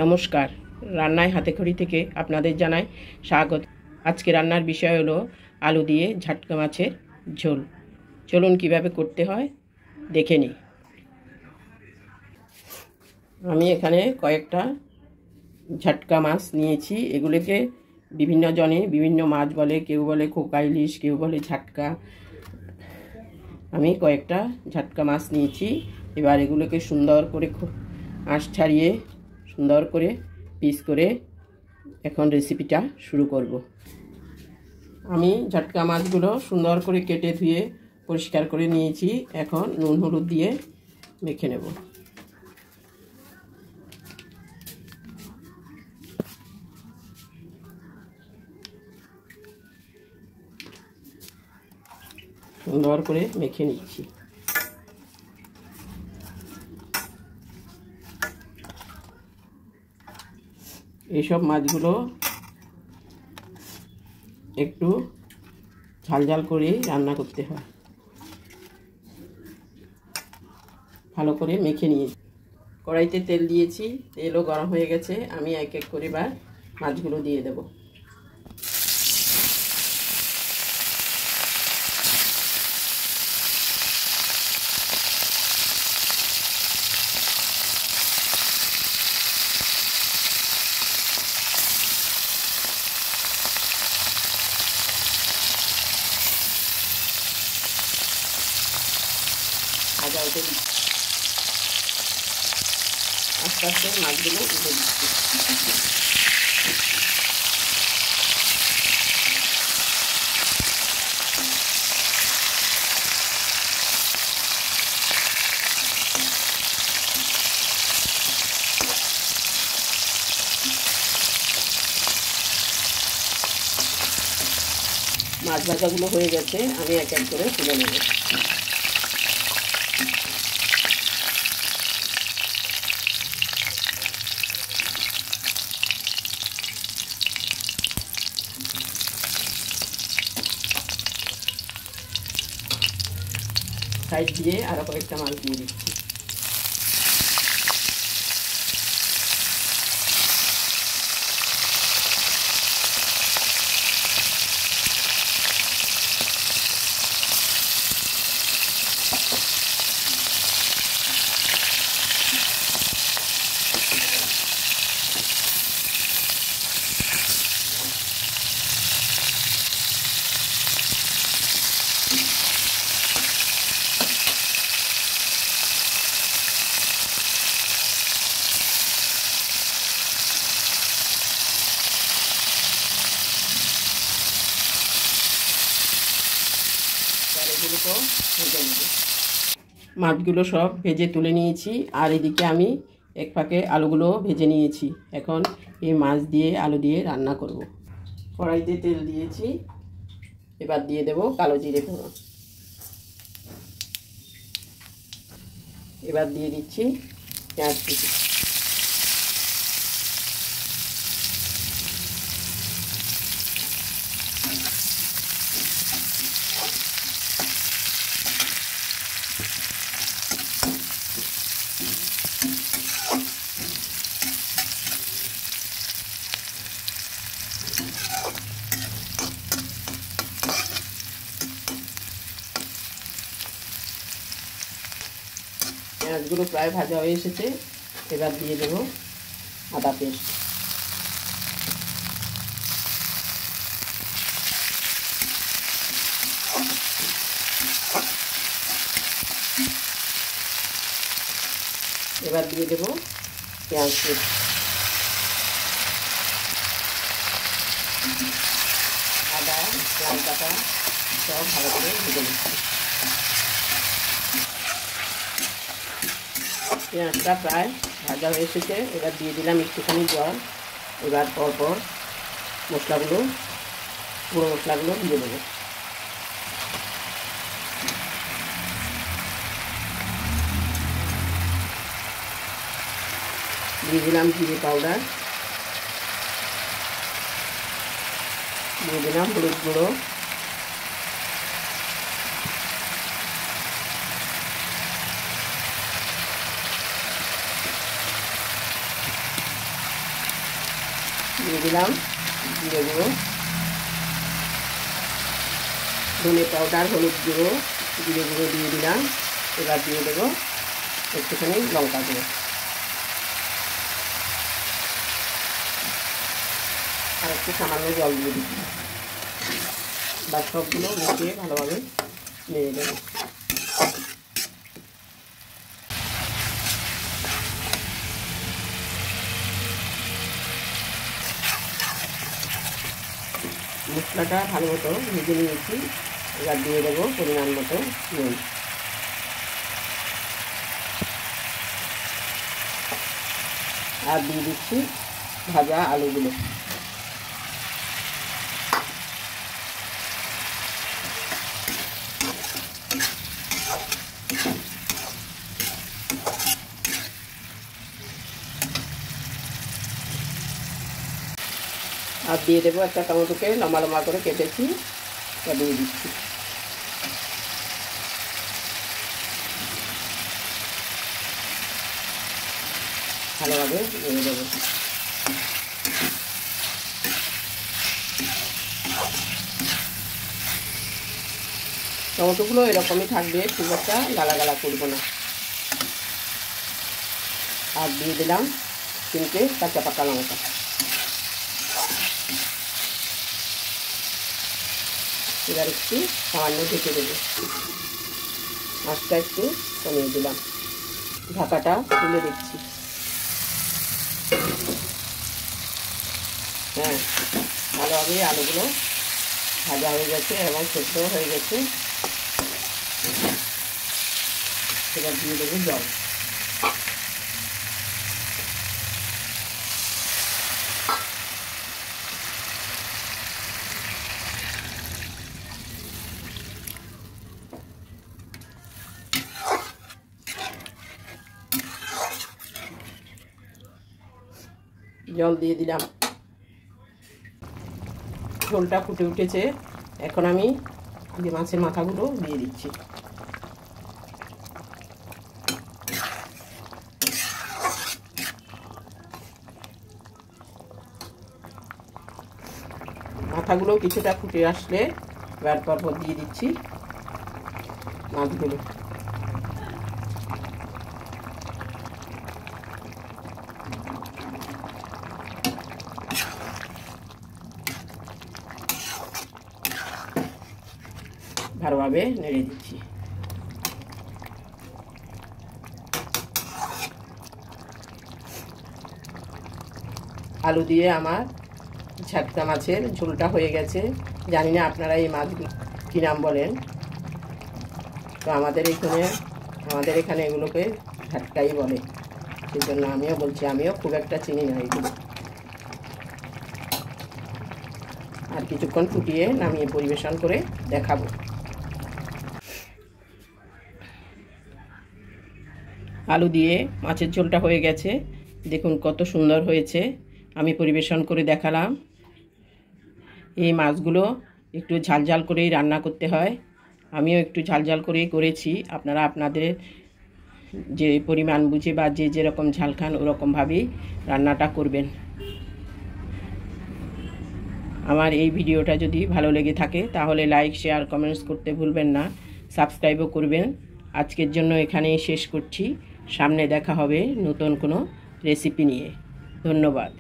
নমস্কার, রান্নায় হাতেখড়ি থেকে আপনাদের জানাই স্বাগত। আজকে রান্নার বিষয় হলো আলু দিয়ে ঝাটকা মাছের ঝোল। চলুন কিভাবে করতে হয় দেখে নিই। আমি এখানে কয়েকটা ঝাটকা মাছ নিয়েছি। এগুলোকে বিভিন্ন জনে বিভিন্ন মাছ বলে, কেউ বলে খোকা ইলিশ, কেউ বলে ঝাটকা। আমি কয়েকটা ঝাটকা মাছ নিয়েছি। এবার এগুলোকে সুন্দর করে আঁশ ছাড়িয়ে সুন্দর করে পিস করে এখন রেসিপিটা শুরু করব। আমি ঝাটকা মাছগুলো সুন্দর করে কেটে ধুয়ে পরিষ্কার করে নিয়েছি। এখন নুন হলুদ দিয়ে মেখে নেব। সুন্দর করে মেখে নিচ্ছি। এইসব মাছগুলো একটু ঝাল ঝাল করে রান্না করতে হয়। ভালো করে মেখে নিয়েছি। কড়াইতে তেল দিয়েছি, তেলও গরম হয়ে গেছে। আমি এক এক করে এবার মাছগুলো দিয়ে দেব। ভাজা উঠে দিচ্ছি, আস্তে আস্তে মাছগুলো উঠে দিচ্ছি। মাছ ভাজাগুলো হয়ে গেছে, আমি এক এক করে তুলে নেব। সাইড দিয়ে আরো কয়েকটা মাছ দিয়ে দিচ্ছি। মাছগুলো সব ভেজে তুলে নিয়েছি, আর এদিকে আমি এক পাকে আলুগুলো ভেজে নিয়েছি। এখন এই মাছ দিয়ে আলু দিয়ে রান্না করব। কড়াইতে তেল দিয়েছি, এবার দিয়ে দেব কালো জিরে ফোড়ন। এবার দিয়ে দিচ্ছি পেঁয়াজ কুচি। পেঁয়াজগুলো প্রায় ভাজা হয়ে এসেছে, এবার দিয়ে দেব আদা পেস্ট। এবার দিয়ে দেব পেঁয়াজ পেস্ট, আদা পেঁয়াজ বাটা সব ভালো করে ভেজে নিচ্ছি। পেঁয়াজটা প্রায় ভাজা হয়ে এসেছে, এবার দিয়ে দিলাম একটুখানি জল। এবার পরপর মশলাগুলো, পুরো মশলাগুলো দিয়ে দেবো। দিয়ে দিলাম জিরে পাউডার, দিয়ে দিলাম হলুদ গুঁড়ো, দিয়ে দিলাম জিরে গুঁড়ো, ধনে পাউডার, হলুদ গুঁড়ো, জিরে গুঁড়ো দিয়ে দিলাম। এবার দিয়ে দেবো একটুখানি লঙ্কা গুঁড়ো আর একটু সামান্য জল দিয়ে দিচ্ছি। বা সবগুলো মিশিয়ে ভালোভাবে নেড়ে দেবো। মশলাটা ভালো মতো ভেজে নিয়েছি। এবার দিয়ে দেবো পরিমাণ মতো নুন। আর দিয়ে দিচ্ছি ভাজা আলুগুলো। আর দিয়ে দেবো একটা টমেটোকে লম্বা লম্বা করে কেটেছি, এটা দিয়ে দিচ্ছি। ভালোভাবে নেড়ে দেবো। টমেটোগুলো এরকমই থাকবে, খুব একটা গালা গালা করবো না। আর দিয়ে দিলাম 3টে কাঁচা পাকা লঙ্কা। এবার একটু সামান্য ঢেকে দেবো। মাছটা একটু কমিয়ে দিলাম, ঢাকাটা তুলে দিচ্ছি। হ্যাঁ, ভালোভাবে আলুগুলো ভাজা হয়ে গেছে এবং সেদ্ধ হয়ে গেছে। এবার দিয়ে দেবো জল। জল দিয়ে দিলাম। ঝোলটা ফুটে উঠেছে। এখন আমি যে মাছের মাথাগুলো দিয়ে দিচ্ছি। মাথাগুলো কিছুটা ফুটে আসলে এবার পরপর দিয়ে দিচ্ছি মাছগুলো। ভালোভাবে নেড়ে দিচ্ছি। আলু দিয়ে আমার ঝাটকা মাছের ঝোলটা হয়ে গেছে। জানি না আপনারা এই মাছগুলো কী নাম বলেন, তো আমাদের এখানে এগুলোকে ঝাটকাই বলে। সেই জন্য আমিও বলছি, আমিও খুব একটা চিনি না এগুলো। আর কিছুক্ষণ ফুটিয়ে নামিয়ে পরিবেশন করে দেখাবো। আলু দিয়ে মাছের ঝোলটা হয়ে গেছে, দেখুন কত সুন্দর হয়েছে। আমি পরিবেশন করে দেখালাম। এই মাছগুলো একটু ঝাল ঝাল করেই রান্না করতে হয়, আমিও একটু ঝাল ঝাল করেই করেছি। আপনারা আপনাদের যে পরিমাণ বুঝে বা যে যেরকম ঝাল খান ওরকমভাবেই রান্নাটা করবেন। আমার এই ভিডিওটা যদি ভালো লেগে থাকে তাহলে লাইক, শেয়ার, কমেন্টস করতে ভুলবেন না। সাবস্ক্রাইবও করবেন। আজকের জন্য এখানেই শেষ করছি। সামনে দেখা হবে নতুন কোনো রেসিপি নিয়ে। ধন্যবাদ।